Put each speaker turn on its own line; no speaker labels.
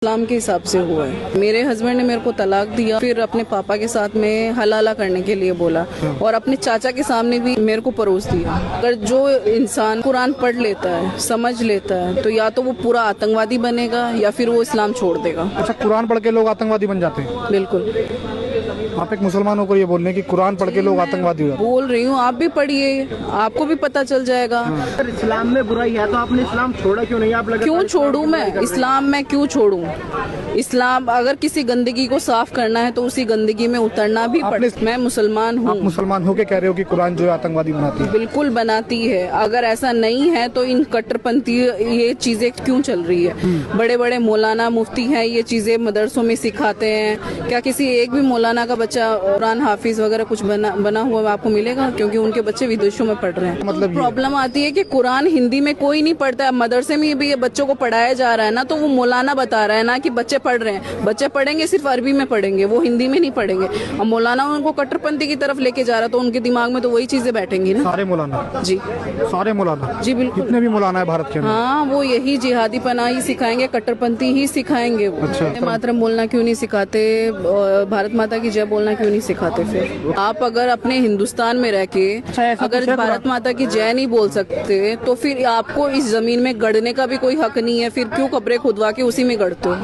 इस्लाम के हिसाब से हुआ है। मेरे हस्बैंड ने मेरे को तलाक दिया, फिर अपने पापा के साथ में हलाला करने के लिए बोला और अपने चाचा के सामने भी मेरे को परोस दिया। अगर जो इंसान कुरान पढ़ लेता है, समझ लेता है, तो या तो वो पूरा आतंकवादी बनेगा या फिर वो इस्लाम छोड़ देगा।
अच्छा, कुरान पढ़ के लोग आतंकवादी बन जाते हैं?
बिल्कुल।
आप एक मुसलमानों को ये बोल रहे हैं कि कुरान पढ़ के लोग आतंकवादी हो जाते हैं?
बोल रही हूँ, आप भी पढ़िए, आपको भी पता चल जाएगा।
अगर इस्लाम में बुराई है तो आपने इस्लाम छोड़ा क्यों नहीं? आप
क्यों छोड़ूं मैं इस्लाम? में क्यों छोड़ूं इस्लाम? अगर किसी गंदगी को साफ करना है तो उसी गंदगी में उतरना भी पड़े। मैं मुसलमान हूँ।
आप मुसलमान होके कह रहे हो कि कुरान जो है आतंकवादी बनाती है?
बिल्कुल बनाती है। अगर ऐसा नहीं है तो इन कट्टरपंथी ये चीजें क्यों चल रही है? बड़े बड़े मौलाना मुफ्ती हैं, ये चीजें मदरसों में सिखाते हैं। क्या किसी एक भी मौलाना का बच्चा कुरान हाफिज वगैरह कुछ बना हुआ आपको मिलेगा? क्योंकि उनके बच्चे विदेशों में पढ़ रहे हैं।
मतलब
प्रॉब्लम आती है कि कुरान हिंदी में कोई नहीं पढ़ता है। मदरसे में भी ये बच्चों को पढ़ाया जा रहा है ना, तो वो मौलाना बता रहा है ना कि बच्चे पढ़ रहे हैं। बच्चे पढ़ेंगे सिर्फ अरबी में पढ़ेंगे, वो हिंदी में नहीं पढ़ेंगे। और मौलाना उनको कट्टरपंथी की तरफ लेके जा रहा है, तो उनके दिमाग में तो वही चीजें बैठेंगी ना।
सारे मौलाना?
जी
सारे मौलाना?
जी बिल्कुल।
जितने भी मौलाना है भारत के अंदर?
हाँ, वो यही जिहादी पना ही सिखाएंगे, कट्टरपंथी ही सिखाएंगे। वो मातरम बोलना क्यों नहीं सिखाते? भारत माता की जय बोलना क्यों नहीं सिखाते? फिर आप अगर अपने हिंदुस्तान में रह के अगर भारत माता की जय नहीं बोल सकते, तो फिर आपको इस जमीन में गड़ने का भी कोई हक नहीं है। फिर क्यों कब्रें खुदवा के उसी में गड़ते हो?